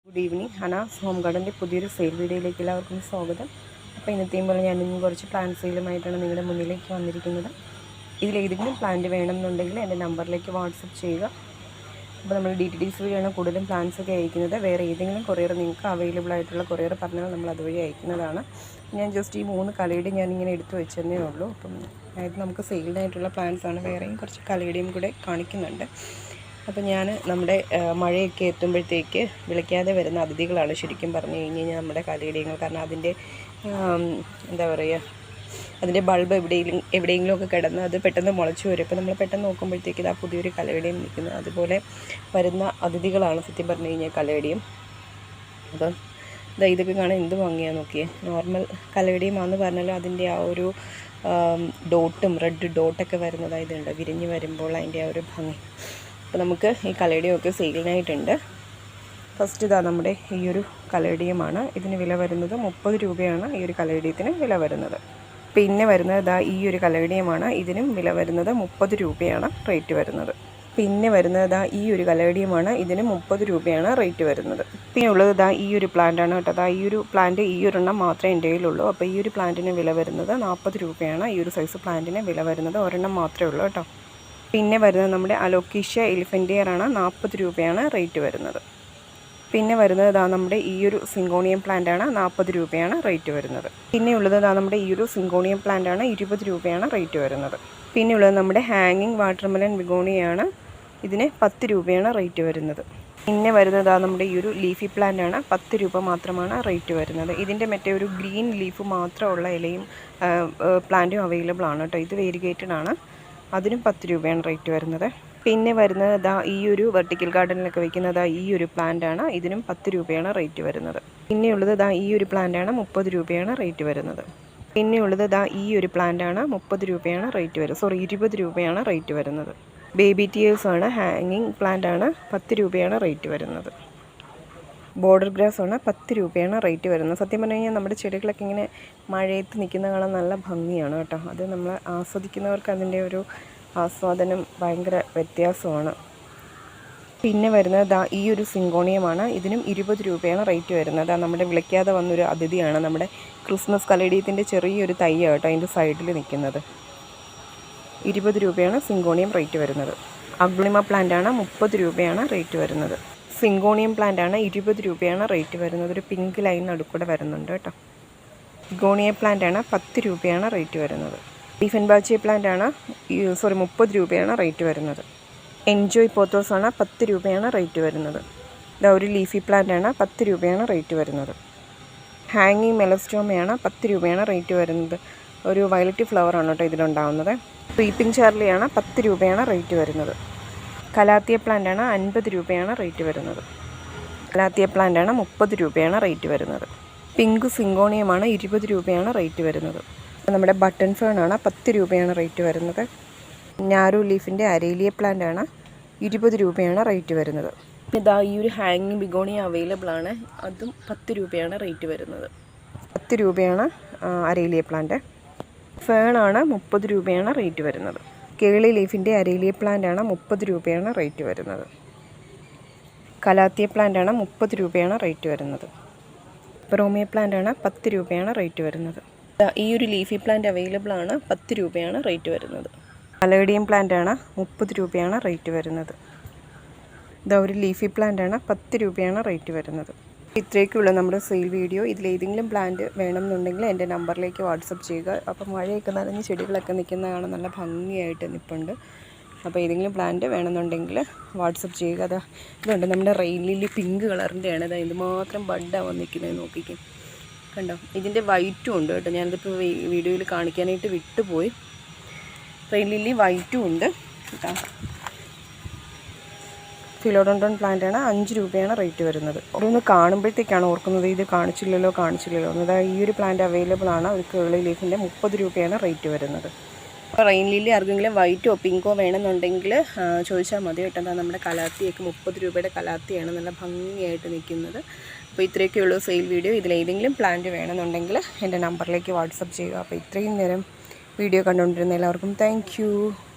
Good evening. Hanas home ഗാർഡൻ്റെ പുതിയൊരു sale വീഡിയോയിലേക്ക് എല്ലാവർക്കും സ്വാഗതം. അപ്പോൾ ഇന്നത്തെയും പോലെ ഞാൻ ഇന്നും കുറച്ച് പ്ലാന്റ് സെയിലുമായിട്ടാണ് നിങ്ങളുടെ മുന്നിലേക്ക് വന്നിരിക്കുന്നത്. ഇതിലേതെങ്കിലും പ്ലാന്റ് വേണമെന്നുണ്ടെങ്കിൽ എൻ്റെ നമ്പറിലേക്ക് വാട്സപ്പ് ചെയ്യുക. അപ്പോൾ നമ്മൾ DTDC വഴിയാണ് കൂടുതലും പ്ലാന്റ്സ് ഒക്കെ അയക്കുന്നത്. വേറെ ഏതെങ്കിലും കൊറിയർ നിങ്ങൾക്ക് അവൈലബിൾ ആയിട്ടുള്ള കൊറിയർ പറഞ്ഞാൽ നമ്മൾ അതുവഴി അയക്കുന്നതാണ്. ഞാൻ ജസ്റ്റ് ഈ 3 കലയുടെ ഞാനിങ്ങനെ എടുത്തു വെച്ചതേ ഉള്ളൂ. അപ്പം അതായത് നമുക്ക് സെയിലിനായിട്ടുള്ള പ്ലാന്റ്സ് ആണ്. വേറെയും കുറച്ച് കലയുടെയും കൂടെ കാണിക്കുന്നുണ്ട്. അപ്പോൾ ഞാൻ നമ്മുടെ മഴയൊക്കെ എത്തുമ്പോഴത്തേക്ക് വിളിക്കാതെ വരുന്ന അതിഥികളാണ് ശരിക്കും പറഞ്ഞു കഴിഞ്ഞാൽ നമ്മുടെ കലയിടയങ്ങൾ. കാരണം അതിൻ്റെ എന്താ പറയുക, അതിൻ്റെ ബൾബ് എവിടെയെങ്കിലുമൊക്കെ കിടന്ന് അത് പെട്ടെന്ന് മുളച്ചു വരും. ഇപ്പോൾ നമ്മൾ പെട്ടെന്ന് നോക്കുമ്പോഴത്തേക്ക് ഇതാ പുതിയൊരു കലയിടയും നിൽക്കുന്നത്. അതുപോലെ വരുന്ന അതിഥികളാണ് സത്യം പറഞ്ഞു കഴിഞ്ഞാൽ കലയിടയും. അപ്പം ഇതൊക്കെ കാണാൻ എന്ത് ഭംഗിയാണെന്ന് നോക്കിയേ. നോർമൽ കലയിടയുമാണെന്ന് പറഞ്ഞാലും അതിൻ്റെ ആ ഒരു ഡോട്ടും റെഡ് ഡോട്ടൊക്കെ വരുന്നതായതുണ്ട് വിരിഞ്ഞ് വരുമ്പോൾ അതിൻ്റെ ആ ഒരു ഭംഗി. അപ്പോൾ നമുക്ക് ഈ കലേഡിയമൊക്കെ സെയിലിനായിട്ടുണ്ട്. ഫസ്റ്റ് ഇതാ നമ്മുടെ ഈ ഒരു കലേഡിയമാണ്. ഇതിന് വില വരുന്നത് 30 രൂപയാണ്. ഈ ഒരു കലേഡിയത്തിന് വില വരുന്നത്. പിന്നെ വരുന്നത് ഇതാ ഈ ഒരു കലേഡിയമാണ്. ഇതിനും വില വരുന്നത് 30 രൂപയാണ് റേറ്റ് വരുന്നത്. പിന്നെ വരുന്നത് ഇതാ ഈ ഒരു കലേഡിയമാണ്. ഇതിന് 30 രൂപയാണ് റേറ്റ് വരുന്നത്. പിന്നെ ഉള്ളത് ഇതാ ഈ ഒരു പ്ലാന്റാണ് കേട്ടോ. അതാ ഈ ഒരു പ്ലാന്റ് ഈ ഒരെണ്ണം മാത്രമേ എൻ്റെ കയ്യിലുള്ളൂ. അപ്പോൾ ഈ ഒരു പ്ലാന്റിന് വില വരുന്നത് 40 രൂപയാണ്. ഈ ഒരു സൈസ് പ്ലാന്റിന് വില വരുന്നത് ഒരെണ്ണം മാത്രമേ ഉള്ളൂ കേട്ടോ. പിന്നെ വരുന്നത് നമ്മുടെ അലോക്കേഷ്യ എലിഫൻ്റ് ഇയർ ആണ്. 40 രൂപയാണ് റേറ്റ് വരുന്നത്. പിന്നെ വരുന്നത് ഇതാ നമ്മുടെ ഈ ഒരു സിങ്കോണിയം പ്ലാന്റ് ആണ്. 40 രൂപയാണ് റേറ്റ് വരുന്നത്. പിന്നെ ഉള്ളത് ഇതാ നമ്മുടെ ഈ ഒരു സിങ്കോണിയം പ്ലാന്റ് ആണ്. 20 രൂപയാണ് റേറ്റ് വരുന്നത്. പിന്നെ ഉള്ളത് നമ്മുടെ ഹാങ്ങിങ് വാട്ടർമെലൺ ബിഗോണിയാണ്. ഇതിന് 10 രൂപയാണ് റേറ്റ് വരുന്നത്. പിന്നെ വരുന്നത് നമ്മുടെ ഈ ഒരു ലീഫി പ്ലാന്റ് ആണ്. 10 രൂപ മാത്രമാണ് റേറ്റ് വരുന്നത്. ഇതിൻ്റെ മറ്റേ ഒരു ഗ്രീൻ ലീഫ് മാത്രമുള്ള ഇലയും പ്ലാന്റും അവൈലബിൾ ആണ് കേട്ടോ. ഇത് വേരിഗേറ്റഡ് ആണ്. അതിനും 10 രൂപയാണ് റേറ്റ് വരുന്നത്. പിന്നെ വരുന്നത് ഇതാ ഈ ഒരു വെർട്ടിക്കൽ ഗാർഡനിലൊക്കെ വയ്ക്കുന്നത് ഈ ഒരു പ്ലാന്റ് ആണ്. ഇതിനും 10 രൂപയാണ് റേറ്റ് വരുന്നത്. പിന്നെയുള്ളത് ഇതാ ഈ ഒരു പ്ലാന്റ് ആണ്. 30 രൂപയാണ് റേറ്റ് വരുന്നത്. പിന്നെയുള്ളത് ഇതാ ഈ ഒരു പ്ലാന്റ് ആണ്. 30 രൂപയാണ് റേറ്റ് വരുന്നത്. 20 രൂപയാണ് റേറ്റ് വരുന്നത്. ബേബി ടിയേഴ്സ് ആണ്. ഹാങ്ങിങ് പ്ലാന്റ് ആണ്. 10 രൂപയാണ് റേറ്റ് വരുന്നത്. ബോർഡർ ഗ്രാസ് ആണ്. 10 രൂപയാണ് റേറ്റ് വരുന്നത്. സത്യം പറഞ്ഞു കഴിഞ്ഞാൽ നമ്മുടെ ചെടികളൊക്കെ ഇങ്ങനെ മഴയത്ത് നിൽക്കുന്ന കാണാൻ നല്ല ഭംഗിയാണ് കേട്ടോ. അത് നമ്മൾ ആസ്വദിക്കുന്നവർക്ക് അതിൻ്റെ ഒരു ആസ്വാദനം ഭയങ്കര വ്യത്യാസമാണ്. പിന്നെ വരുന്നത് ദാ ഈ ഒരു സിങ്കോണിയമാണ്. ഇതിനും 20 രൂപയാണ് റേറ്റ് വരുന്നത്. നമ്മുടെ വിളിക്കാതെ വന്നൊരു അതിഥിയാണ്. നമ്മുടെ ക്രിസ്മസ് കലേഡിയത്തിൻ്റെ ചെറിയൊരു തൈ കേട്ടോ അതിൻ്റെ സൈഡിൽ നിൽക്കുന്നത്. 20 രൂപയാണ് സിങ്കോണിയം റേറ്റ് വരുന്നത്. അഗ്ലിമ പ്ലാന്റ് ആണ്. 30 രൂപയാണ് റേറ്റ് വരുന്നത്. സിങ്കോണിയം പ്ലാന്റ് ആണ്. 20 രൂപയാണ് റേറ്റ് വരുന്നത്. ഒരു പിങ്ക് ലൈൻ നടുക്കൂടെ വരുന്നുണ്ട് കേട്ടോ. സിങ്കോണിയ പ്ലാന്റ് ആണ്. 10 രൂപയാണ് റേറ്റ് വരുന്നത്. ഡിഫൻബാച്ചി പ്ലാന്റ് ആണ്. 30 രൂപയാണ് റേറ്റ് വരുന്നത്. എൻജോയ് പോത്തോസ് ആണ്. 10 രൂപയാണ് റേറ്റ് വരുന്നത്. ഇതാ ഒരു ലീഫി പ്ലാന്റ് ആണ്. 10 രൂപയാണ് റേറ്റ് വരുന്നത്. ഹാങ്ങിങ് മെലസ്റ്റോമയാണ്. 10 രൂപയാണ് റേറ്റ് വരുന്നത്. ഒരു വയലറ്റ് ഫ്ലവർ ആണ് കേട്ടോ ഇതിലുണ്ടാകുന്നത്. ക്രീപ്പിംഗ് ചാർലിയാണ്. 10 രൂപയാണ് റേറ്റ് വരുന്നത്. കലാത്തിയ പ്ലാന്റ് ആണ്. 50 രൂപയാണ് റേറ്റ് വരുന്നത്. കലാത്തിയ പ്ലാന്റ് ആണ്. 30 രൂപയാണ് റേറ്റ് വരുന്നത്. പിങ്ക് സിങ്കോണിയമാണ്. 20 രൂപയാണ് റേറ്റ് വരുന്നത്. നമ്മുടെ ബട്ടൺ ഫേൺ ആണ്. 10 രൂപയാണ് റേറ്റ് വരുന്നത്. നാരോ ലീഫിൻ്റെ അരേലിയ പ്ലാന്റ് ആണ്. 20 രൂപയാണ് റേറ്റ് വരുന്നത്. ഇതാ ഈ ഒരു ഹാങ്ങിങ് ബിഗോണിയ അവൈലബിൾ ആണ്. അതും 10 രൂപയാണ് റേറ്റ് വരുന്നത്. 10 രൂപയാണ് അരേലിയ പ്ലാന്റ്. ഫേൺ ആണ്. 30 രൂപയാണ് റേറ്റ് വരുന്നത്. കേളി ലീഫിൻ്റെ അരേലിയ പ്ലാന്റ് ആണ്. 30 രൂപയാണ് റേറ്റ് വരുന്നത്. കലാത്തിയ പ്ലാന്റ് ആണ്. 30 രൂപയാണ് റേറ്റ് വരുന്നത്. പെറോമിയ പ്ലാന്റ് ആണ്. 10 രൂപയാണ് റേറ്റ് വരുന്നത്. ഈ ഒരു ലീഫി പ്ലാന്റ് അവൈലബിൾ ആണ്. 10 രൂപയാണ് റേറ്റ് വരുന്നത്. മലേഡിയം പ്ലാന്റ് ആണ്. 30 രൂപയാണ് റേറ്റ് വരുന്നത്. ഇതാ ഒരു ലീഫി പ്ലാന്റ് ആണ്. 10 രൂപയാണ് റേറ്റ് വരുന്നത്. ഇത്രയൊക്കെയുള്ള നമ്മുടെ സെയിൽ വീഡിയോ. ഇതിലേതെങ്കിലും പ്ലാന്റ് വേണമെന്നുണ്ടെങ്കിൽ എൻ്റെ നമ്പറിലേക്ക് വാട്സപ്പ് ചെയ്യുക. അപ്പോൾ മഴയൊക്കെ നനഞ്ഞ് ചെടികളൊക്കെ നിൽക്കുന്ന കാണാൻ നല്ല ഭംഗിയായിട്ട് നിൽപ്പുണ്ട്. അപ്പോൾ ഏതെങ്കിലും പ്ലാന്റ് വേണമെന്നുണ്ടെങ്കിൽ വാട്സപ്പ് ചെയ്യുക. അതാ ഇതുണ്ട് നമ്മുടെ റെയിൻ ലില്ലി പിങ്ക് കളറിൻ്റെയാണ്. അതായത് എന്തുമാത്രം ബഡാവാൻ നിൽക്കുന്നത് നോക്കിക്കും. കണ്ടോ, ഇതിൻ്റെ വൈറ്റും ഉണ്ട് കേട്ടോ. ഞാനിതിപ്പോൾ വീഡിയോയിൽ കാണിക്കാനായിട്ട് വിട്ടുപോയി. റെയിൻ ലില്ലി വൈറ്റും ഉണ്ട് കേട്ടോ. ഫിലോഡോണ്ടോൺ പ്ലാന്റ് ആണ്. 5 രൂപയാണ് റേറ്റ് വരുന്നത്. അതൊന്ന് കാണുമ്പോഴത്തേക്കാണ് ഓർക്കുന്നത് ഇത് കാണിച്ചില്ലല്ലോ അതായത് ഈ ഒരു പ്ലാന്റ് അവൈലബിൾ ആണ്. ഒരു കേളി ലീഫിൻ്റെ 30 രൂപയാണ് റേറ്റ് വരുന്നത്. അപ്പോൾ റെയിൻ ലില്ലി ആർക്കെങ്കിലും വൈറ്റോ പിങ്കോ വേണമെന്നുണ്ടെങ്കിൽ ചോദിച്ചാൽ മതി കേട്ടോ. നമ്മുടെ കലാത്തിയൊക്കെ 30 രൂപയുടെ കലാത്തിയാണ്. നല്ല ഭംഗിയായിട്ട് നിൽക്കുന്നത്. അപ്പോൾ ഇത്രയൊക്കെയുള്ളൂ സെയിൽ വീഡിയോ. ഇതിലേതെങ്കിലും പ്ലാന്റ് വേണമെന്നുണ്ടെങ്കിൽ എൻ്റെ നമ്പറിലേക്ക് വാട്സപ്പ് ചെയ്യുക. അപ്പോൾ ഇത്രയും നേരം വീഡിയോ കണ്ടുകൊണ്ടിരുന്ന എല്ലാവർക്കും താങ്ക് യു.